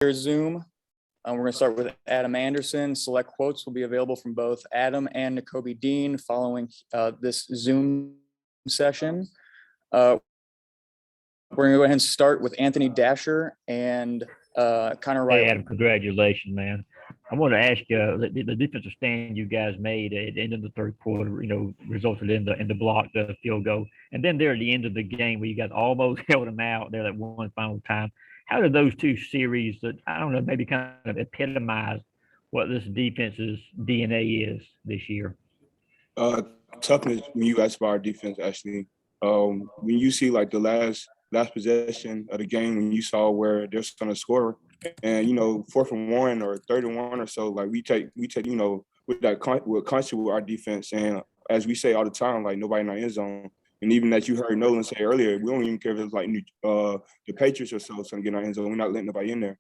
your Zoom. We're going to start with Adam Anderson. Select quotes will be available from both Adam and Nakobe Dean following this Zoom session. We're going to go ahead and start with Anthony Dasher and Connor Riley. Hey, Adam, congratulations, man. I want to ask you, the defensive stand you guys made at the end of the third quarter, resulted in the blocked field goal. And then there at the end of the game where you guys almost held them out there that one final time. How did those two series, I don't know, maybe kind of epitomize what this defense's DNA is this year? Toughness, when you ask about our defense, actually. When you see like the last possession of the game, when you saw where they're going to score, and 4th and 1 or 3rd and 1 or so, like we take with conscious with our defense, and as we say all the time, like nobody in our end zone. And even that you heard Nolan say earlier, we don't even care if it's like the Patriots or so to get in our end zone. We're not letting nobody in there.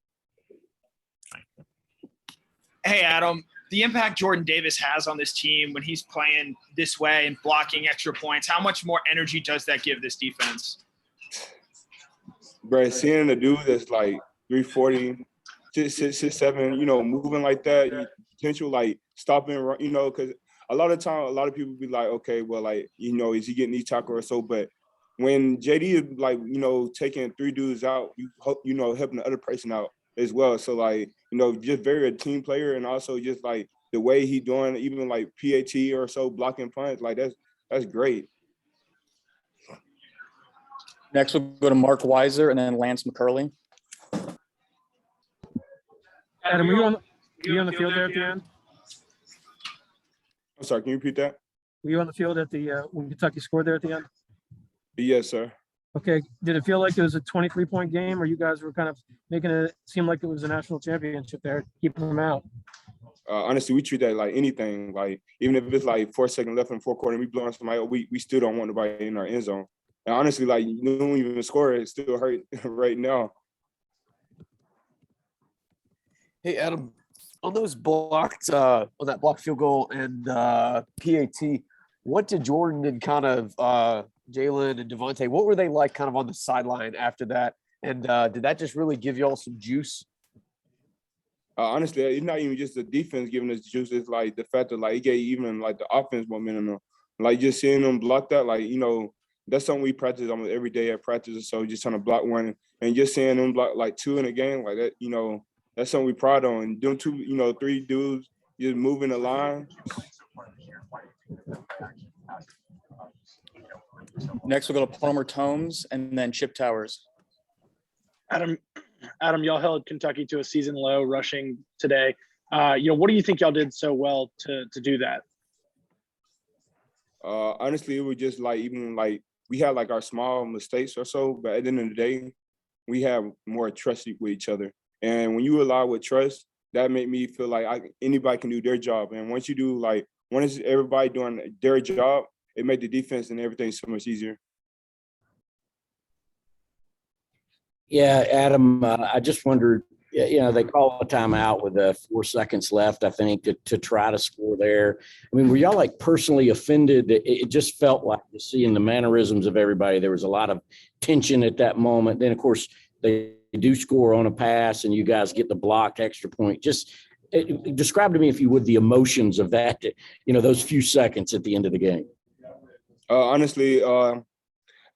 Hey, Adam, the impact Jordan Davis has on this team when he's playing this way and blocking extra points, how much more energy does that give this defense? Bro, seeing the dude that's like 340, 6'7", moving like that, potential like stopping, because a lot of time, a lot of people be like, okay, well, like, is he getting these tackles or so? But when JD is like, taking 3 dudes out, helping the other person out as well. So like, just very a team player, and also just like the way he doing, even like PAT or so, blocking punts, like that's great. Next, we'll go to Mark Weiser and then Lance McCurley. Adam, were you on the field there at the end? I'm sorry, can you repeat that? Were you on the field at the when Kentucky scored there at the end? Yes, sir. Okay. Did it feel like it was a 23-point game, or you guys were kind of making it seem like it was a national championship there, keeping them out? Honestly, we treat that like anything. Like, even if it's like 4 seconds left in the fourth quarter and we blowing somebody up, we still don't want nobody in our end zone. And honestly, like, you don't even score, it still hurt right now. Hey, Adam, on those blocked, on that blocked field goal and PAT, what did Jordan and kind of Jalen and Devontae, what were they like kind of on the sideline after that? And did that just really give y'all some juice? Honestly, it's not even just the defense giving us juice. It's like the fact that like it gave even like the offense momentum. Like just seeing them block that, like, that's something we practice almost every day at practice. So just trying to block one and just seeing them block like 2 in a game like that, that's something we proud on. And doing 2, 3 dudes just moving the line. Next, we'll go to Palmer Tomes and then Chip Towers. Adam, y'all held Kentucky to a season low rushing today. What do you think y'all did so well to do that? Honestly, it was just like, even like we had like our small mistakes or so, but at the end of the day, we have more trust with each other. And when you allow with trust, that made me feel like anybody can do their job. And once you do once everybody doing their job, it made the defense and everything so much easier. Yeah, Adam, I just wondered, they call a timeout with 4 seconds left, I think, to try to score there. I mean, were y'all like personally offended? It just felt like just seeing the mannerisms of everybody. There was a lot of tension at that moment. Then, of course, they do score on a pass and you guys get the blocked extra point. Just describe to me, if you would, the emotions of that, those few seconds at the end of the game. Honestly,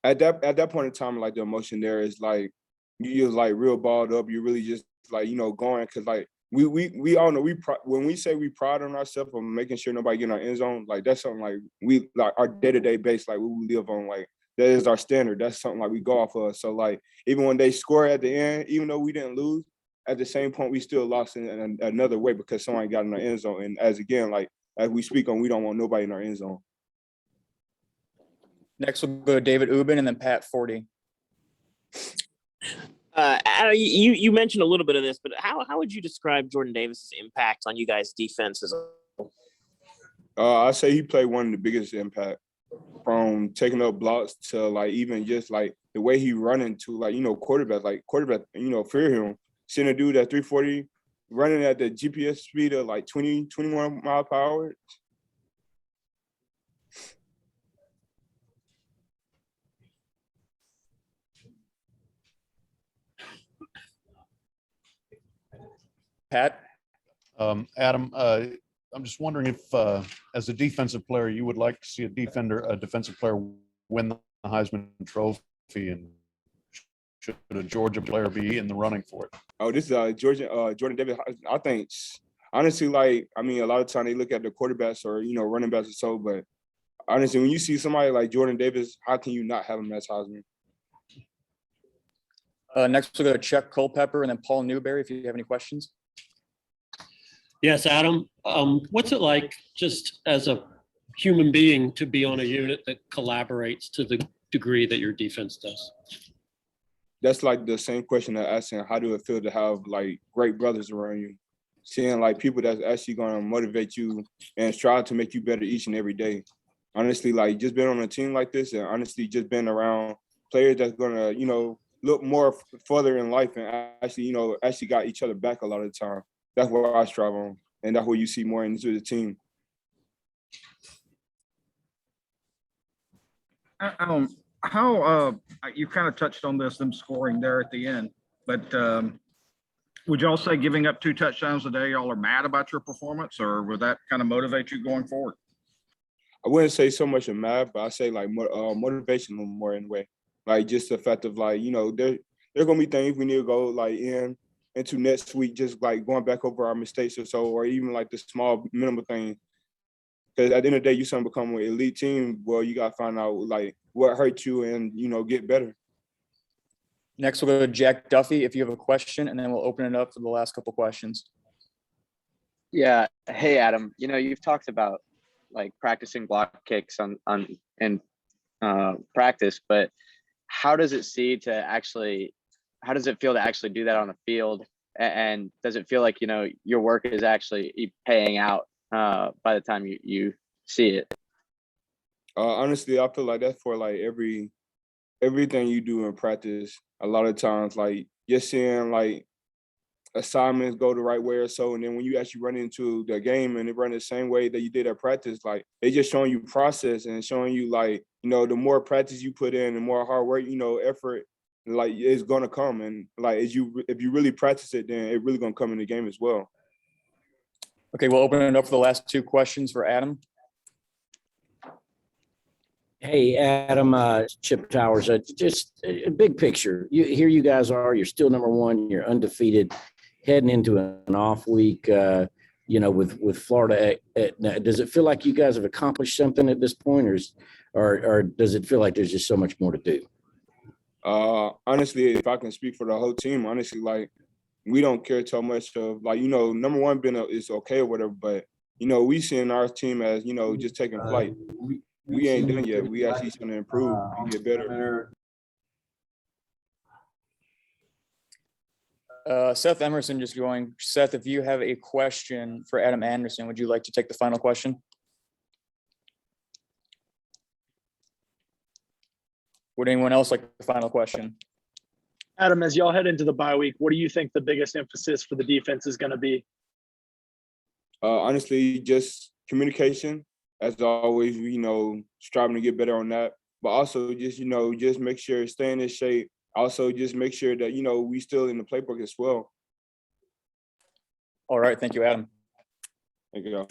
at that point in time, like the emotion there is like, you just like real balled up. You really just like, going, because like we all know when we say we pride on ourselves of making sure nobody get in our end zone, like that's something like we like our day-to-day base, like we live on, like that is our standard. That's something like we go off of. So like even when they score at the end, even though we didn't lose, at the same point we still lost in another way because somebody got in our end zone. And as we speak on, we don't want nobody in our end zone. Next, we'll go to David Ubin and then Pat Forty. You mentioned a little bit of this, but how would you describe Jordan Davis's impact on you guys' defense as a whole? I say he played one of the biggest impact, from taking up blocks to like even just like the way he running to like, quarterback, fear him. Seeing a dude at 340 running at the GPS speed of like 21 mile per hour. Pat? Adam, I'm just wondering if, as a defensive player, you would like to see a defensive player win the Heisman Trophy, and should a Georgia player be in the running for it? Oh, this is Jordan Davis. I think, honestly, like, I mean, a lot of time they look at the quarterbacks or, running backs or so, but honestly, when you see somebody like Jordan Davis, how can you not have him as Heisman? Next, we'll go to Chuck Culpepper and then Paul Newberry, if you have any questions. Yes, Adam. What's it like just as a human being to be on a unit that collaborates to the degree that your defense does? That's like the same question that asking, how do it feel to have like great brothers around you? Seeing like people that's actually going to motivate you and strive to make you better each and every day. Honestly, like just being on a team like this and honestly just being around players that's going to, look more further in life and actually got each other back a lot of the time. That's what I strive on. And that's what you see more into the team. How you kind of touched on this, them scoring there at the end, but would y'all say giving up 2 touchdowns a day, y'all are mad about your performance, or would that kind of motivate you going forward? I wouldn't say so much of mad, but I say like motivational more in a way. Like just the fact of like, there are gonna be things we need to go like into next week, just like going back over our mistakes or so, or even like the small minimal thing. Because at the end of the day, you start to become an elite team. Well, you gotta find out like what hurt you and get better. Next, we'll go to Jack Duffy if you have a question, and then we'll open it up for the last couple questions. Yeah. Hey, Adam. You've talked about like practicing block kicks in practice, but how does it feel to actually do that on the field? And does it feel like, your work is actually paying out by the time you see it? Honestly, I feel like that's for like everything you do in practice. A lot of times, like you're seeing like assignments go the right way or so, and then when you actually run into the game and it run the same way that you did at practice, like they just showing you process and showing you like the more practice you put in, the more hard work, effort, like it's gonna come. And like if you really practice it, then it really gonna come in the game as well. Okay, we'll open it up for the last 2 questions for Adam. Hey, Adam, Chip Towers, just a big picture. Here you guys are, you're still number 1, you're undefeated, heading into an off week, with Florida. Does it feel like you guys have accomplished something at this point, or does it feel like there's just so much more to do? Honestly, if I can speak for the whole team, honestly, like we don't care so much of like, number 1 is okay or whatever, but we seeing our team as, just taking flight. We ain't done yet. We actually going to improve and get better. Seth Emerson just joined. Seth, if you have a question for Adam Anderson, would you like to take the final question? Would anyone else like the final question? Adam, as y'all head into the bye week, what do you think the biggest emphasis for the defense is going to be? Honestly, just communication. As always, striving to get better on that. But also just make sure staying in shape. Also, just make sure that, we still in the playbook as well. All right. Thank you, Adam. Thank you.